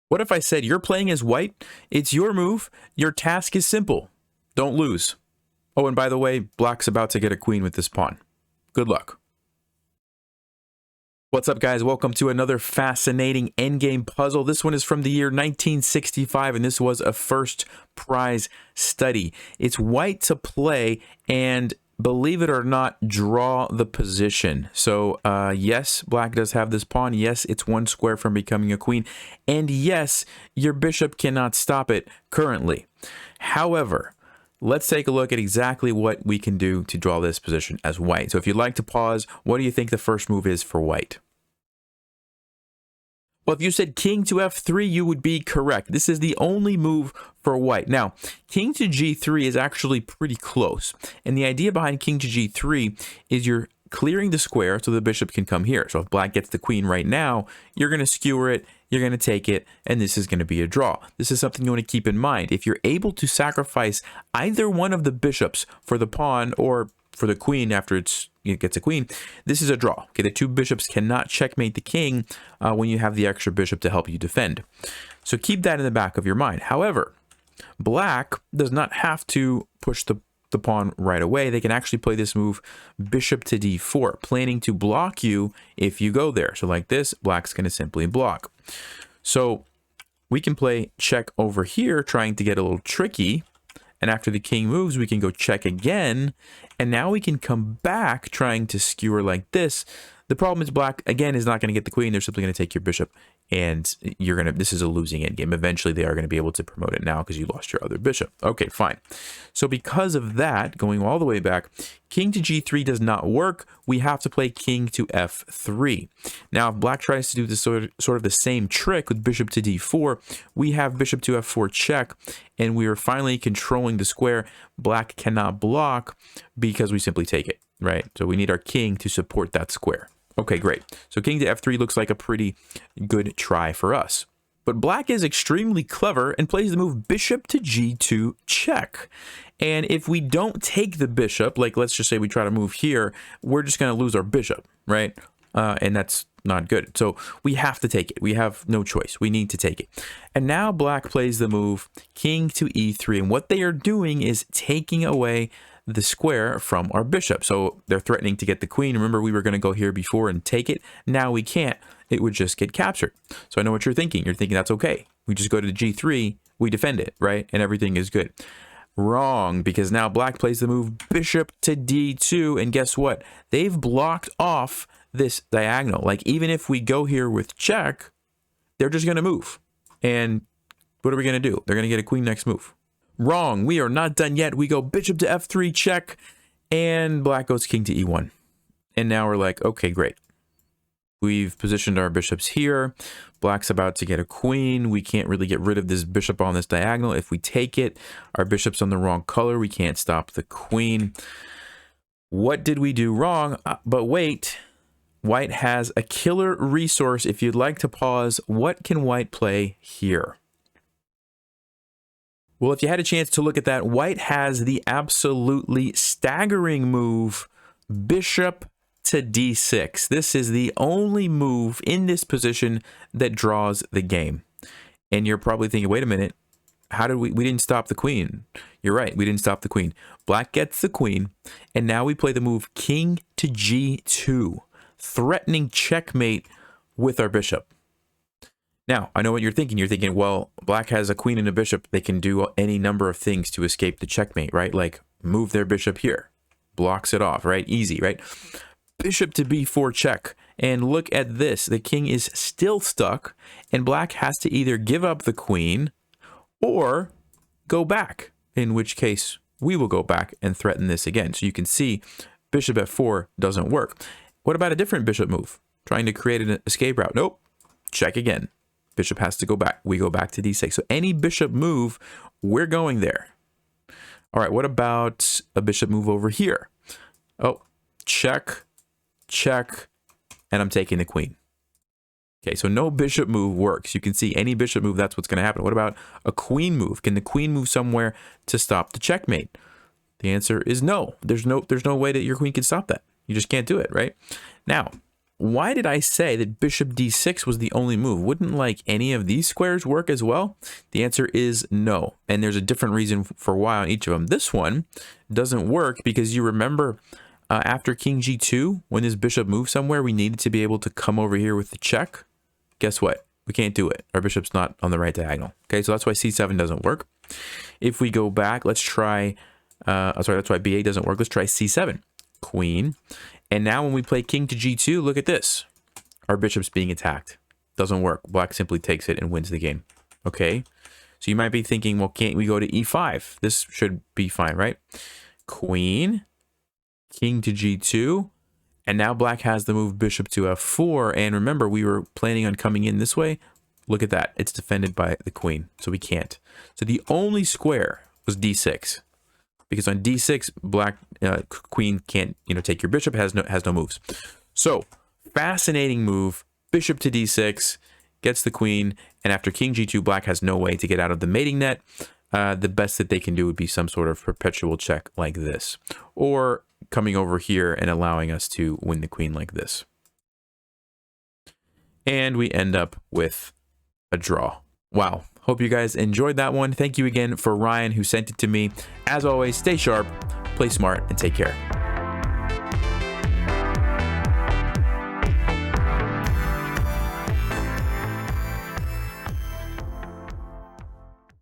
What if I said you're playing as white? It's your move. Your task is simple. Don't lose. Oh, and by the way, black's about to get a queen with this pawn. Good luck. What's up, guys? Welcome to another fascinating endgame puzzle. This one is from the year 1965, and this was a first prize study. It's white to play and, believe it or not, draw the position. So yes, black does have this pawn. Yes, it's one square from becoming a queen. And yes, your bishop cannot stop it currently. However, let's take a look at exactly what we can do to draw this position as white. So if you'd like to pause, what do you think the first move is for white? Well, if you said king to f3, you would be correct. This is the only move for white. Now, king to g3 is actually pretty close. And the idea behind king to g3 is you're clearing the square so the bishop can come here. So if black gets the queen right now, you're going to skewer it, you're going to take it, and this is going to be a draw. This is something you want to keep in mind. If you're able to sacrifice either one of the bishops for the pawn or for the queen after it gets a queen, this is a draw. Okay, the two bishops cannot checkmate the king when you have the extra bishop to help you defend. So keep that in the back of your mind. However, black does not have to push the pawn right away. They can actually play this move bishop to d4, planning to block you if you go there. So like this, black's going to simply block. So we can play check over here, trying to get a little tricky. And after the king moves, we can go check again. And now we can come back trying to skewer like this. The problem is black, again, is not going to get the queen. They're simply going to take your bishop. And this is a losing endgame. Eventually, they are going to be able to promote it now because you lost your other bishop. Okay, fine. So because of that, going all the way back, king to g3 does not work. We have to play king to f3. Now, if black tries to do this sort of the same trick with bishop to d4, we have bishop to f4 check, and we are finally controlling the square. Black cannot block because we simply take it, right? So we need our king to support that square. Okay, great. So king to f3 looks like a pretty good try for us. But black is extremely clever and plays the move bishop to g2 check. And if we don't take the bishop, like let's just say we try to move here, we're just going to lose our bishop, right? And that's not good. So we have to take it. We have no choice. We need to take it. And now black plays the move king to e3. And what they are doing is taking away the square from our bishop. So they're threatening to get the queen. Remember, we were going to go here before and take it. Now we can't. It would just get captured. So I know what you're thinking. You're thinking that's okay. We just go to the g3, we defend it, right? And everything is good. Wrong, because now black plays the move bishop to d2. And guess what? They've blocked off this diagonal. Like even if we go here with check, they're just going to move. And what are we going to do? They're going to get a queen next move. Wrong. We are not done yet. We go bishop to f3 check, and black goes king to e1. And now we're like, okay, great. We've positioned our bishops here. Black's about to get a queen. We can't really get rid of this bishop on this diagonal. If we take it, our bishop's on the wrong color. We can't stop the queen. What did we do wrong? But wait, white has a killer resource. If you'd like to pause, what can white play here? Well, if you had a chance to look at that, white has the absolutely staggering move, bishop to d6. This is the only move in this position that draws the game. And you're probably thinking, wait a minute, how did we didn't stop the queen. You're right, we didn't stop the queen. Black gets the queen, and now we play the move king to g2, threatening checkmate with our bishop. Now, I know what you're thinking. You're thinking, well, black has a queen and a bishop. They can do any number of things to escape the checkmate, right? Like move their bishop here. Blocks it off, right? Easy, right? Bishop to b4 check. And look at this. The king is still stuck, and black has to either give up the queen or go back, in which case we will go back and threaten this again. So you can see bishop f4 doesn't work. What about a different bishop move? Trying to create an escape route. Nope. Check again. Bishop has to go back. We go back to d6. So any bishop move, we're going there. All right, what about a bishop move over here? Oh, check, check, and I'm taking the queen. Okay, so no bishop move works. You can see any bishop move, that's what's going to happen. What about a queen move? Can the queen move somewhere to stop the checkmate? The answer is no. There's no way that your queen can stop that. You just can't do it, right? Now, why did I say that bishop d6 was the only move? Wouldn't like any of these squares work as well? The answer is no. And there's a different reason for why on each of them. This one doesn't work because you remember after king g2, when this bishop moved somewhere, we needed to be able to come over here with the check. Guess what? We can't do it. Our bishop's not on the right diagonal. Okay, so that's why c7 doesn't work. If we go back, let's try, that's why b8 doesn't work. Let's try c7, queen. And now when we play king to g2, look at this. Our bishop's being attacked. Doesn't work. Black simply takes it and wins the game. Okay, so you might be thinking, well, can't we go to e5? This should be fine, right? Queen, king to g2. And now black has the move bishop to f4. And remember, we were planning on coming in this way. Look at that. It's defended by the queen. So we can't. So the only square was d6. Because on d6, black queen can't, take your bishop, has no moves. So fascinating move. Bishop to d6 gets the queen. And after king g2, black has no way to get out of the mating net. The best that they can do would be some sort of perpetual check like this. Or coming over here and allowing us to win the queen like this. And we end up with a draw. Wow. Hope you guys enjoyed that one. Thank you again for Ryan who sent it to me. As always, stay sharp, play smart, and take care.